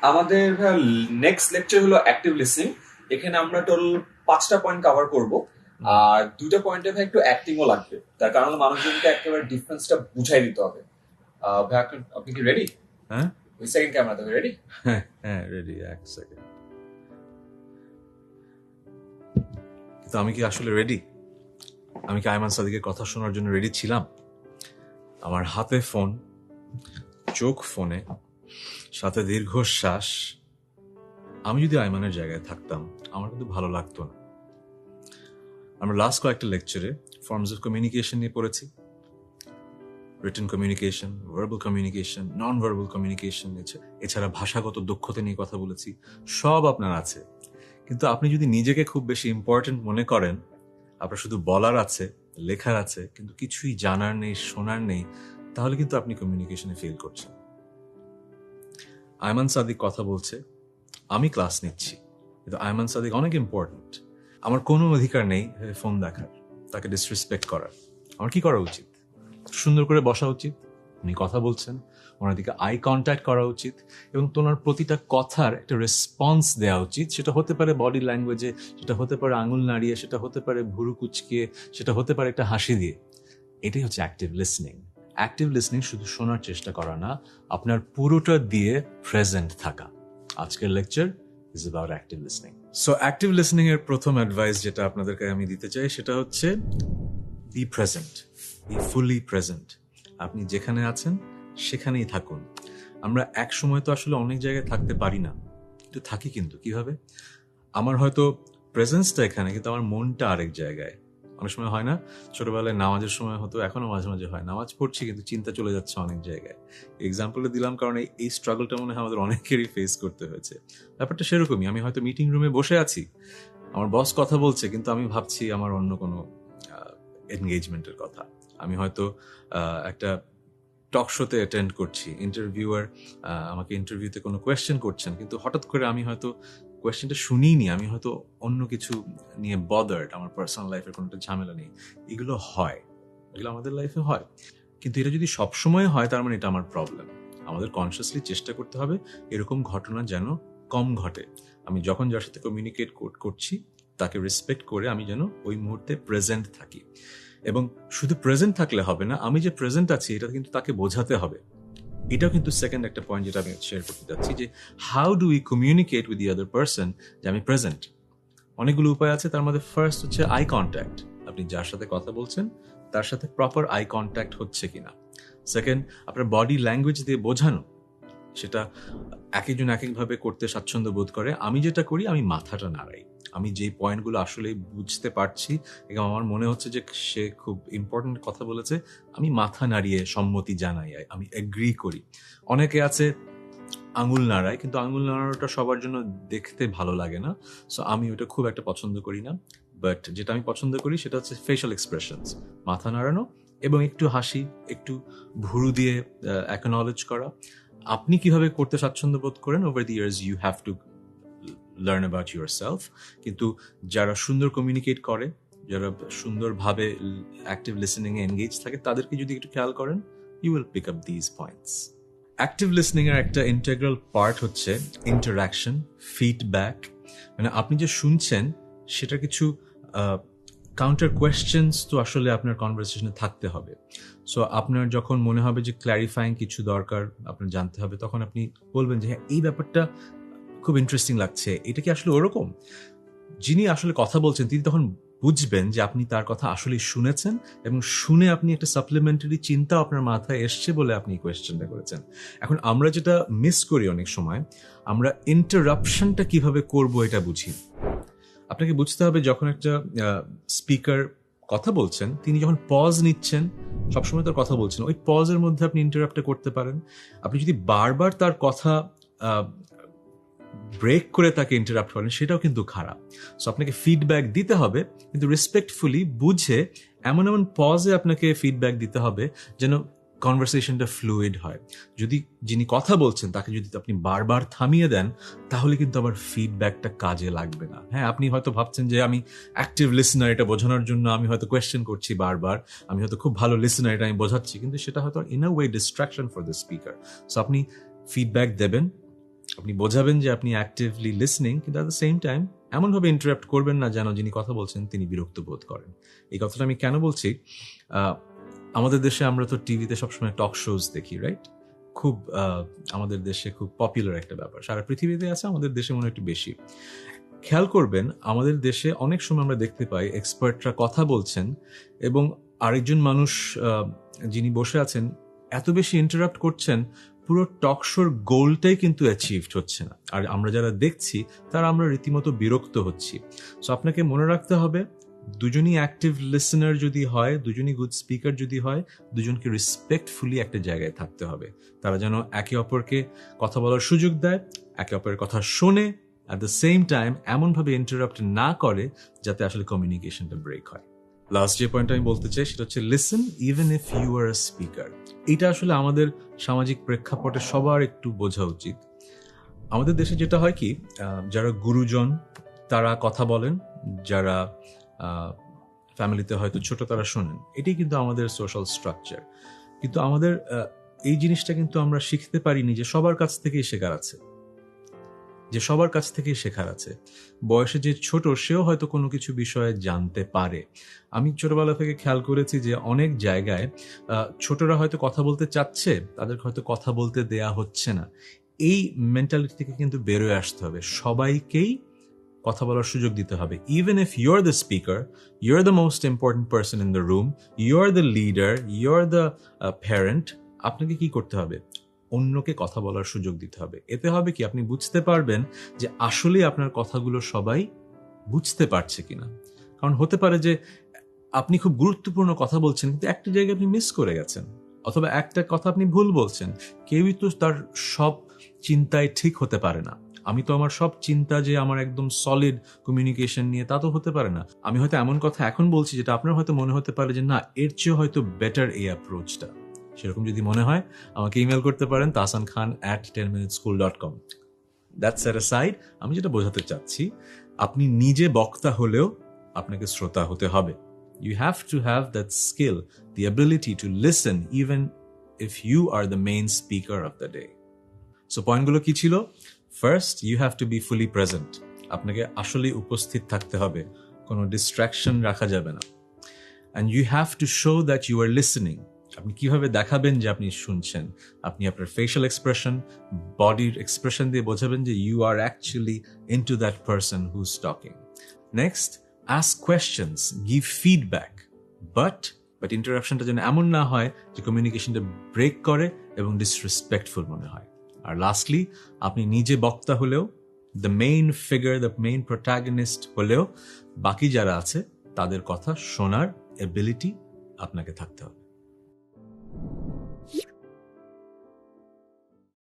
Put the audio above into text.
আমাদের next lecture হলো active listening. এখানে আমরা টোটাল 5টা পয়েন্ট কভার করব, আর 2টা পয়েন্টে ভাই একটু অ্যাক্টিংও লাগবে, তার কারণ মানুষজনকে একেবারে ডিফারেন্সটা বুঝাই দিতে হবে। ভাই আপনি কি রেডি? হ্যাঁ, ওই সেকেন্ড ক্যামেরা থেকে রেডি? হ্যাঁ রেডি, এক সেকেন্ড। কিন্তু আমি কি আসলে রেডি? আমি কি আয়মান সাদিকের কথা শোনার জন্য রেডি ছিলাম? আমার হাতে ফোন, চোখ ফোনে, সাথে দীর্ঘশ্বাস। আমি যদি আয়মানের জায়গায় থাকতাম আমার কিন্তু ভালো লাগতো না। আমরা লাস্ট কয়েকটা লেকচারে ফর্মস অফ কমিউনিকেশন নিয়ে পড়েছি। Written communication, verbal communication, non verbal communication, এছাড়া ভাষাগত দক্ষতা নিয়ে কথা বলেছি। সব আপনার আছে, কিন্তু আপনি যদি নিজেকে খুব বেশি ইম্পর্টেন্ট মনে করেন, আপনার শুধু বলার আছে, লেখার আছে, কিন্তু কিছুই জানার নেই, শোনার নেই, তাহলে কিন্তু আপনি কমিউনিকেশনে ফেল করছেন। আয়মান সাদিক কথা বলছে, আমি ক্লাস নিচ্ছি, কিন্তু আয়মান সাদিক অনেক ইম্পর্টেন্ট। আমার কোনো অধিকার নেই ফোন দেখার, তাকে ডিসরেসপেক্ট করার। আমার কি করা উচিত? সুন্দর করে বসা উচিত, উনি কথা বলছেন, ওনার দিকে আই কন্ট্যাক্ট করা উচিত, এবং তোমার প্রতিটা কথার একটা রেসপন্স দেওয়া উচিত। সেটা হতে পারে বডি ল্যাঙ্গুয়েজে, সেটা হতে পারে আঙুল নাড়িয়ে, সেটা হতে পারে ভুরু কুচকিয়ে, সেটা হতে পারে একটা হাসি দিয়ে। এটাই হচ্ছে অ্যাক্টিভ লিসনিং। অ্যাক্টিভ লিসনিং শুধু শোনার চেষ্টা করা না, আপনার পুরোটা দিয়ে প্রেজেন্ট থাকা। আজকের lecture is about active listening. So active listening এর প্রথম অ্যাডভাইস যেটা আপনাদেরকে আমি দিতে চাই সেটা হচ্ছে be present, be fully present. আপনি যেখানে আছেন সেখানেই থাকুন। আমরা এক সময় তো আসলে অনেক জায়গায় থাকতে পারি না, কিন্তু থাকি। কিন্তু কিভাবে? আমার হয়তো প্রেজেন্সটা এখানে, কিন্তু আমার মনটা আরেক জায়গায়। অনেক সময় হয় না, ছোটবেলায় নামাজের সময় হতো, এখনো মাঝে মাঝে হয়, নামাজ পড়ছি কিন্তু চিন্তা চলে যাচ্ছে অনেক জায়গায়। এক্সাম্পলটা দিলাম কারণ এই স্ট্রাগলটা মনে হয় আমাদের অনেকেরই ফেস করতে হয়েছে। ব্যাপারটা সেরকমই। আমি হয়তো মিটিং রুমে বসে আছি, আমার বস কথা বলছে, কিন্তু আমি ভাবছি আমার অন্য কোনো এনগেজমেন্টের কথা। আমি হয়তো একটা টক শোতে অ্যাটেন্ড করছি, ইন্টারভিউয়ার আমাকে ইন্টারভিউতে কোনো কোয়েশ্চেন করছেন, কিন্তু হঠাৎ করে আমি হয়তো কোয়েশ্চেনটা শুনিনি, আমি হয়তো অন্য কিছু নিয়ে বদার্ড, আমার পার্সোনাল লাইফের কোনো একটা ঝামেলা নেই। এগুলো হয়, এগুলো আমাদের লাইফে হয়। কিন্তু এটা যদি সবসময় হয় তার মানে এটা আমার প্রবলেম। আমাদের কনসিয়াসলি চেষ্টা করতে হবে এরকম ঘটনা যেন কম ঘটে। আমি যখন যার সাথে কমিউনিকেট করছি তাকে রেসপেক্ট করে আমি যেন ওই মুহূর্তে প্রেজেন্ট থাকি। এবং শুধু প্রেজেন্ট থাকলে হবে না, আমি যে প্রেজেন্ট আছি এটা কিন্তু তাকে বোঝাতে হবে। এটাও কিন্তু সেকেন্ড একটা পয়েন্ট যেটা আমি শেয়ার করতে যাচ্ছি, যে how do we communicate with the other person যে আমি প্রেজেন্ট। অনেকগুলো উপায় আছে, তার মধ্যে ফার্স্ট হচ্ছে আই কন্ট্যাক্ট। আপনি যার সাথে কথা বলছেন তার সাথে প্রপার আই কন্ট্যাক্ট হচ্ছে কিনা। সেকেন্ড, আপনার বডি ল্যাঙ্গুয়েজ দিয়ে বোঝানো। সেটা এক একজন এক একভাবে করতে স্বাচ্ছন্দ্য বোধ করে। আমি যেটা করি, আমি মাথাটা নাড়াই। আমি যে পয়েন্টগুলো আসলে বুঝতে পারছি এবং আমার মনে হচ্ছে যে সে খুব ইম্পর্টেন্ট কথা বলেছে, আমি মাথা নাড়িয়ে সম্মতি জানাই, আমি এগ্রি করি। অনেকে আছে আঙুল নাড়ায়, কিন্তু আঙুল নাড়ানোটা সবার জন্য দেখতে ভালো লাগে না, সো আমি ওটা খুব একটা পছন্দ করি না। বাট যেটা আমি পছন্দ করি সেটা হচ্ছে ফেশিয়াল এক্সপ্রেশনস, মাথা নাড়ানো এবং একটু হাসি, একটু ভুরু দিয়ে অ্যাকনলেজ করা। আপনি কিভাবে করতে স্বাচ্ছন্দ্য বোধ করেন, over the years you have to learn about yourself. কিন্তু যারা সুন্দর কমিউনিকেট করে, যারা সুন্দরভাবে অ্যাক্টিভ লিসেনিংয়ে এনগেজ থাকে, তাদেরকে যদি একটু খেয়াল করেন, you will pick up these points. Active listening এর একটা ইন্টেগ্রাল পার্ট হচ্ছে ইন্টারাকশন, ফিডব্যাক। মানে আপনি যে শুনছেন সেটা কিছু কাউন্টার কোয়েশ্চেন্স তো আসলে আপনার কনভারসেশনে থাকতে হবে। সো আপনার যখন মনে হবে যে ক্ল্যারিফাইং কিছু দরকার, আপনার জানতে হবে, তখন আপনি বলবেন যে হ্যাঁ, এই ব্যাপারটা খুব ইন্টারেস্টিং লাগছে, এটা কি আসলে ওরকম? যিনি আসলে কথা বলছেন তিনি তখন বুঝবেন যে আপনি তার কথা আসলে শুনেছেন, এবং শুনে আপনি একটা সাপ্লিমেন্টারি চিন্তা আপনার মাথায় এসছে বলে আপনি কোয়েশ্চেনটা করেছেন। এখন আমরা যেটা মিস করি অনেক সময়, আমরা ইন্টারাপশনটা কিভাবে করব এটা বুঝি। আপনাকে বুঝতে হবে যখন একটা স্পিকার কথা বলছেন, তিনি যখন পজ নিচ্ছেন, সবসময় তার কথা বলছেন, ওই পজের মধ্যে আপনি ইন্টারাপ্টটা করতে পারেন। আপনি যদি বারবার তার কথা ব্রেক করে তাকে ইন্টারাপ্ট করেন, সেটাও কিন্তু খারাপ। সো আপনাকে ফিডব্যাক দিতে হবে, কিন্তু রেসপেক্টফুলি বুঝে এমন এমন পজে আপনাকে ফিডব্যাক দিতে হবে যেন কনভারসেশনটা ফ্লুইড হয়। যদি যিনি কথা বলছেন তাকে যদি আপনি বারবার থামিয়ে দেন, তাহলে কিন্তু আবার ফিডব্যাকটা কাজে লাগবে না। হ্যাঁ, আপনি হয়তো ভাবছেন যে আমি অ্যাক্টিভ লিসনার, এটা বোঝানোর জন্য আমি হয়তো কোয়েশ্চেন করছি বারবার, আমি হয়তো খুব ভালো লিসনার, এটা আমি বোঝাচ্ছি, কিন্তু সেটা হয়তো in a way distraction for the speaker. So আপনি ফিডব্যাক দেবেন, আপনি বোঝাবেন যে আপনি অ্যাক্টিভলি লিসনিং, কিন্তু অ্যাট দ্য সেম টাইম এমনভাবে ইন্টারাপ্ট করবেন না যেন যিনি কথা বলছেন তিনি বিরক্ত বোধ করেন। এই কথাটা আমি কেন বলছি, আমাদের দেশে আমরা তো টিভিতে সবসময় টক শোজ দেখি, রাইট? খুব আমাদের দেশে খুব পপুলার একটা ব্যাপার, সারা পৃথিবীতে আছে, আমাদের দেশে মনে হয় একটু বেশি। খেয়াল করবেন আমাদের দেশে অনেক সময় আমরা দেখতে পাই এক্সপার্টরা কথা বলছেন এবং আরেকজন মানুষ যিনি বসে আছেন এত বেশি ইন্টারাপ্ট করছেন, পুরো টক শোর গোলটাই কিন্তু অ্যাচিভড হচ্ছে না। আর আমরা যারা দেখছি তারা আমরা রীতিমতো বিরক্ত হচ্ছি। সো আপনাকে মনে রাখতে হবে, দুজনই অ্যাক্টিভ লিসেনার যদি হয়, দুজনই গুড স্পিকার যদি হয়, দুজনকে রেসপেক্টফুলি একটা জায়গায় থাকতে হবে। তারা যেন একে অপরকে কথা বলার সুযোগ দেয়, একে অপরের কথা শোনে, অ্যাট দ্য সেম টাইম এমনভাবে ইন্টারাপ্ট না করে যাতে আসলে কমিউনিকেশনটা ব্রেক হয়। লাস্ট যে পয়েন্ট আমি বলতে চাই সেটা হচ্ছে listen even if you are a speaker. এটা আসলে আমাদের সামাজিক প্রেক্ষাপটে সবার একটু বোঝা উচিত। আমাদের দেশে যেটা হয় কি, যারা গুরুজন তারা কথা বলেন, যারা ফ্যামিলিতে হয়তো ছোট তারা শোনেন, এটাই কিন্তু আমাদের সোশ্যাল স্ট্রাকচার। কিন্তু আমাদের এই জিনিসটা কিন্তু আমরা শিখতে পারিনি যে সবার কাছ থেকেই শেখার আছে, যে সবার কাছ থেকেই শেখার আছে। বয়সে যে ছোট সেও হয়তো কোনো কিছু বিষয়ে জানতে পারে। আমি ছোটবেলা থেকে খেয়াল করেছি যে অনেক জায়গায় ছোটরা হয়তো কথা বলতে চাচ্ছে, তাদেরকে হয়তো কথা বলতে দেয়া হচ্ছে না। এই মেন্টালিটি থেকে কিন্তু বেরোয় আসতে হবে, সবাইকেই কথা বলার সুযোগ দিতে হবে। Even if you are the speaker, you are the most important person in the room, you are the leader, you are the parent, আপনাকে কি করতে হবে? অন্যকে কথা বলার সুযোগ দিতে হবে। এতে হবে কি, আপনি বুঝতে পারবেন যে আসলে আপনার কথাগুলো সবাই বুঝতে পারছে কিনা। কারণ হতে পারে যে আপনি খুব গুরুত্বপূর্ণ কথা বলছেন কিন্তু একটা জায়গায় আপনি মিস করে গেছেন, অথবা একটা কথা আপনি ভুল বলছেন। কেউই তো তার সব চিন্তায় ঠিক হতে পারে না। আমি তো আমার সব চিন্তা যে আমার একদম সলিড কমিউনিকেশন নিয়ে, তা তো হতে পারে না। আমি হয়তো এমন কথা এখন বলছি যেটা আপনার হয়তো মনে হতে পারে যে না, এর চেয়ে হয়তো বেটার এই অ্যাপ্রোচটা। সেরকম যদি মনে হয় আমাকে ইমেল করতে পারেন tahsankhan@10minuteschool.com। That's at side. আমি যেটা বোঝাতে চাচ্ছি, আপনি নিজে বক্তা হলেও আপনাকে শ্রোতা হতে হবে। You have to have that skill, the ability to listen even if you are the main speaker of the day. So পয়েন্টগুলো কি ছিল? First, you have to be fully present. আপনাকে আসলে উপস্থিত থাকতে হবে, কোনো ডিস্ট্রাকশন রাখা যাবে না। And you have to show that you are listening. আপনি কিভাবে দেখাবেন যে আপনি শুনছেন? আপনি আপনার ফেশিয়াল এক্সপ্রেশন, বডির এক্সপ্রেশন দিয়ে বোঝাবেন যে you are actually into that person who's talking. Next, ask questions, give feedback, but ইন্টারাপশনটা যেন এমন না হয় যে কমিউনিকেশনটা ব্রেক করে এবং ডিসরেসপেক্টফুল মনে হয়। আর লাস্টলি, আপনি নিজে বক্তা হলেও, the main figure, the main protagonist হলেও, বাকি যারা আছে তাদের কথা শোনার এবিলিটি আপনাকে থাকতে হবে।